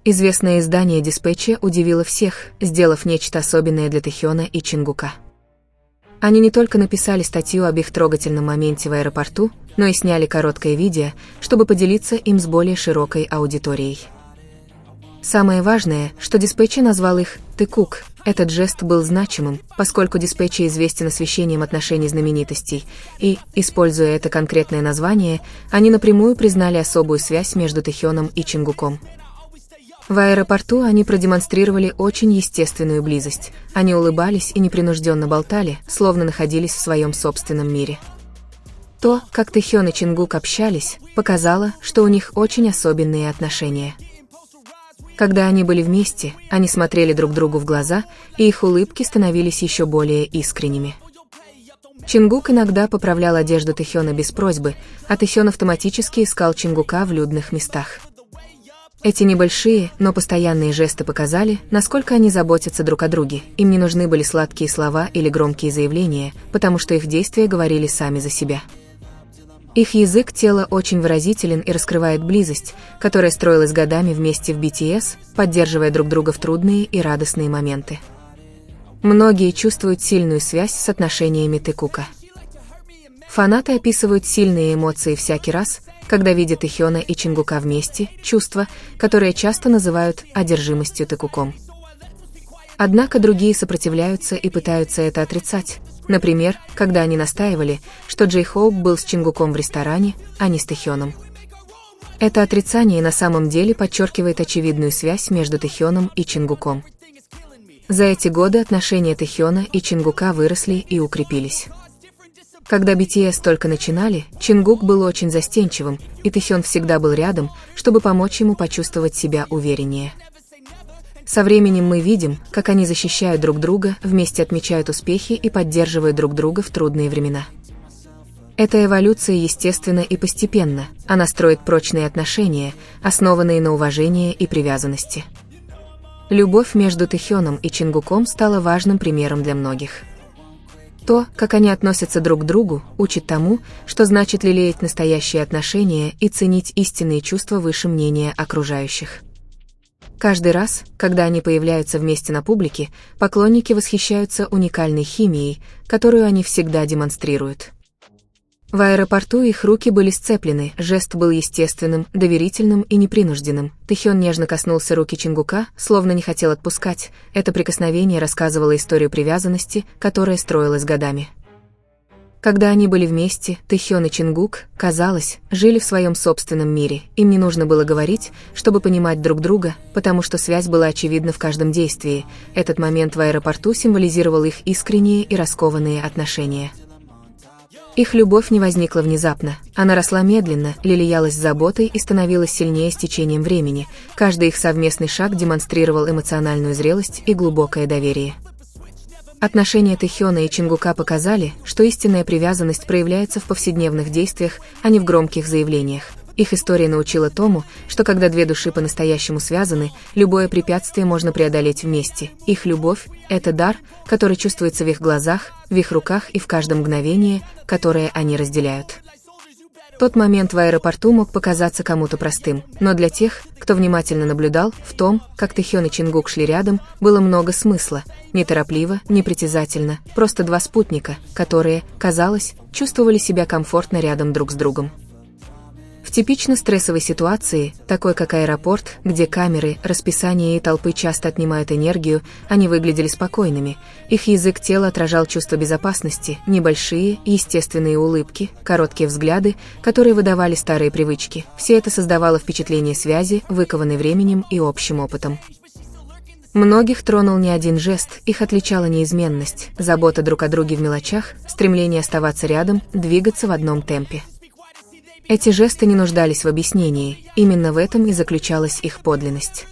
Известное издание Dispatch удивило всех, сделав нечто особенное для Тэхёна и Чингука. Они не только написали статью об их трогательном моменте в аэропорту, но и сняли короткое видео, чтобы поделиться им с более широкой аудиторией. Самое важное, что Dispatch назвал их «тыкук». Этот жест был значимым, поскольку Dispatch известен освещением отношений знаменитостей, и, используя это конкретное название, они напрямую признали особую связь между Тэхёном и Чингуком. В аэропорту они продемонстрировали очень естественную близость. Они улыбались и непринужденно болтали, словно находились в своем собственном мире. То, как Тэхён и Чингук общались, показало, что у них очень особенные отношения. Когда они были вместе, они смотрели друг другу в глаза, и их улыбки становились еще более искренними. Чингук иногда поправлял одежду Тэхёна без просьбы, а Тэхён автоматически искал Чингука в людных местах. Эти небольшие, но постоянные жесты показали, насколько они заботятся друг о друге. Им не нужны были сладкие слова или громкие заявления, потому что их действия говорили сами за себя. Их язык тела очень выразителен и раскрывает близость, которая строилась годами вместе в BTS, поддерживая друг друга в трудные и радостные моменты. Многие чувствуют сильную связь с отношениями Тыкука. Фанаты описывают сильные эмоции всякий раз, когда видят Тэхёна и Чингука вместе, чувство, которое часто называют одержимостью Тыкуком. Однако другие сопротивляются и пытаются это отрицать. Например, когда они настаивали, что J-Hope был с Чингуком в ресторане, а не с Тэхёном. Это отрицание на самом деле подчеркивает очевидную связь между Тэхёном и Чингуком. За эти годы отношения Тэхёна и Чингука выросли и укрепились. Когда BTS только начинали, Чингук был очень застенчивым, и Тэхён всегда был рядом, чтобы помочь ему почувствовать себя увереннее. Со временем мы видим, как они защищают друг друга, вместе отмечают успехи и поддерживают друг друга в трудные времена. Эта эволюция естественна и постепенна, она строит прочные отношения, основанные на уважении и привязанности. Любовь между Тэхёном и Чингуком стала важным примером для многих. То, как они относятся друг к другу, учит тому, что значит лелеять настоящие отношения и ценить истинные чувства выше мнения окружающих. Каждый раз, когда они появляются вместе на публике, поклонники восхищаются уникальной химией, которую они всегда демонстрируют. В аэропорту их руки были сцеплены, жест был естественным, доверительным и непринужденным. Тэхён нежно коснулся руки Чингука, словно не хотел отпускать. Это прикосновение рассказывало историю привязанности, которая строилась годами. Когда они были вместе, Тэхён и Чингук, казалось, жили в своем собственном мире. Им не нужно было говорить, чтобы понимать друг друга, потому что связь была очевидна в каждом действии. Этот момент в аэропорту символизировал их искренние и раскованные отношения. Их любовь не возникла внезапно, она росла медленно, лелеялась заботой и становилась сильнее с течением времени. Каждый их совместный шаг демонстрировал эмоциональную зрелость и глубокое доверие. Отношения Тэхёна и Чингука показали, что истинная привязанность проявляется в повседневных действиях, а не в громких заявлениях. Их история научила тому, что когда две души по-настоящему связаны, любое препятствие можно преодолеть вместе. Их любовь – это дар, который чувствуется в их глазах, в их руках и в каждом мгновении, которое они разделяют. Тот момент в аэропорту мог показаться кому-то простым, но для тех, кто внимательно наблюдал, в том, как Тэхён и Чингук шли рядом, было много смысла. Неторопливо, непритязательно, просто два спутника, которые, казалось, чувствовали себя комфортно рядом друг с другом. В типично стрессовой ситуации, такой как аэропорт, где камеры, расписание и толпы часто отнимают энергию, они выглядели спокойными. Их язык тела отражал чувство безопасности, небольшие, естественные улыбки, короткие взгляды, которые выдавали старые привычки. Все это создавало впечатление связи, выкованной временем и общим опытом. Многих тронул не один жест, их отличала неизменность, забота друг о друге в мелочах, стремление оставаться рядом, двигаться в одном темпе. Эти жесты не нуждались в объяснении, именно в этом и заключалась их подлинность.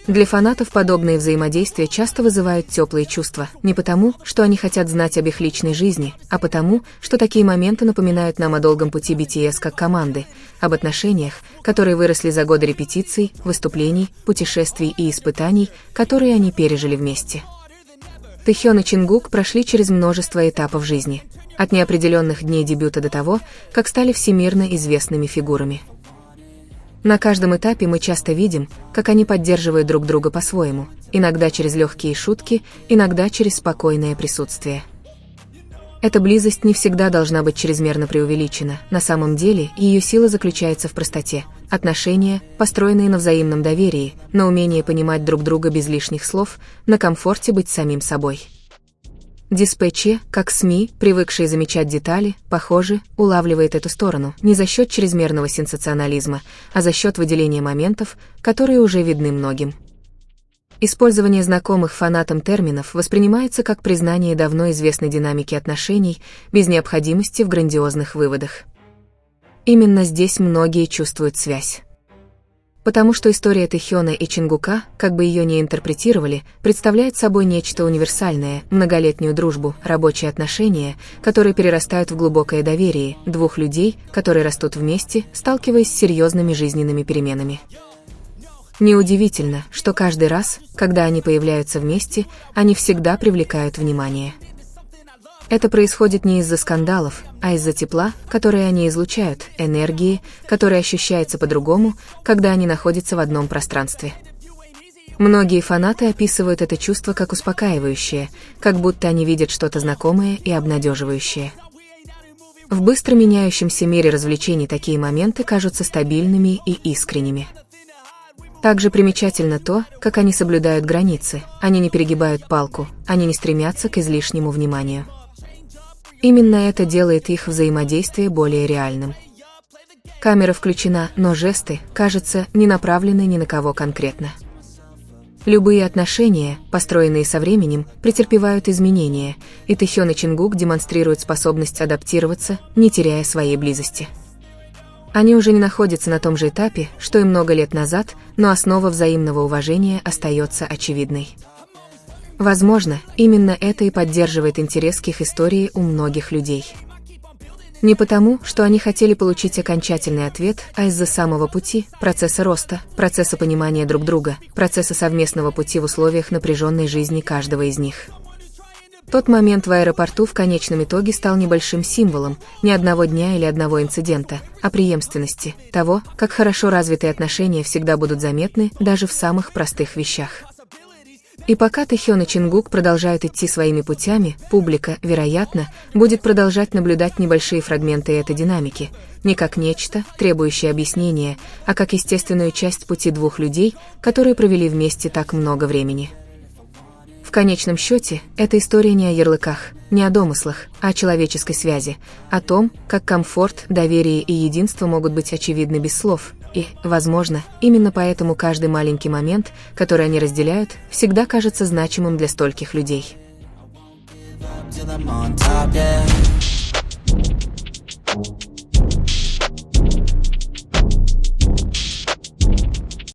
Для фанатов подобные взаимодействия часто вызывают теплые чувства, не потому, что они хотят знать об их личной жизни, а потому, что такие моменты напоминают нам о долгом пути BTS как команды, об отношениях, которые выросли за годы репетиций, выступлений, путешествий и испытаний, которые они пережили вместе. Тэхён и Чингук прошли через множество этапов жизни, от неопределенных дней дебюта до того, как стали всемирно известными фигурами. На каждом этапе мы часто видим, как они поддерживают друг друга по-своему, иногда через легкие шутки, иногда через спокойное присутствие. Эта близость не всегда должна быть чрезмерно преувеличена, на самом деле ее сила заключается в простоте. Отношения, построенные на взаимном доверии, на умении понимать друг друга без лишних слов, на комфорте быть самим собой. Диспетче, как СМИ, привыкшие замечать детали, похоже, улавливает эту сторону не за счет чрезмерного сенсационализма, а за счет выделения моментов, которые уже видны многим. Использование знакомых фанатам терминов воспринимается как признание давно известной динамики отношений, без необходимости в грандиозных выводах. Именно здесь многие чувствуют связь. Потому что история Тэхёна и Чингука, как бы ее ни интерпретировали, представляет собой нечто универсальное, многолетнюю дружбу, рабочие отношения, которые перерастают в глубокое доверие двух людей, которые растут вместе, сталкиваясь с серьезными жизненными переменами. Неудивительно, что каждый раз, когда они появляются вместе, они всегда привлекают внимание. Это происходит не из-за скандалов, а из-за тепла, которое они излучают, энергии, которая ощущается по-другому, когда они находятся в одном пространстве. Многие фанаты описывают это чувство как успокаивающее, как будто они видят что-то знакомое и обнадеживающее. В быстро меняющемся мире развлечений такие моменты кажутся стабильными и искренними. Также примечательно то, как они соблюдают границы, они не перегибают палку, они не стремятся к излишнему вниманию. Именно это делает их взаимодействие более реальным. Камера включена, но жесты, кажется, не направлены ни на кого конкретно. Любые отношения, построенные со временем, претерпевают изменения, и Тэхён и Чингук демонстрируют способность адаптироваться, не теряя своей близости. Они уже не находятся на том же этапе, что и много лет назад, но основа взаимного уважения остается очевидной. Возможно, именно это и поддерживает интерес к их истории у многих людей. Не потому, что они хотели получить окончательный ответ, а из-за самого пути, процесса роста, процесса понимания друг друга, процесса совместного пути в условиях напряженной жизни каждого из них. Тот момент в аэропорту в конечном итоге стал небольшим символом не одного дня или одного инцидента, а преемственности, того, как хорошо развитые отношения всегда будут заметны даже в самых простых вещах. И пока Тэхён и Чингук продолжают идти своими путями, публика, вероятно, будет продолжать наблюдать небольшие фрагменты этой динамики, не как нечто, требующее объяснения, а как естественную часть пути двух людей, которые провели вместе так много времени. В конечном счете, эта история не о ярлыках, не о домыслах, а о человеческой связи, о том, как комфорт, доверие и единство могут быть очевидны без слов, и, возможно, именно поэтому каждый маленький момент, который они разделяют, всегда кажется значимым для стольких людей. Till I'm on top, yeah.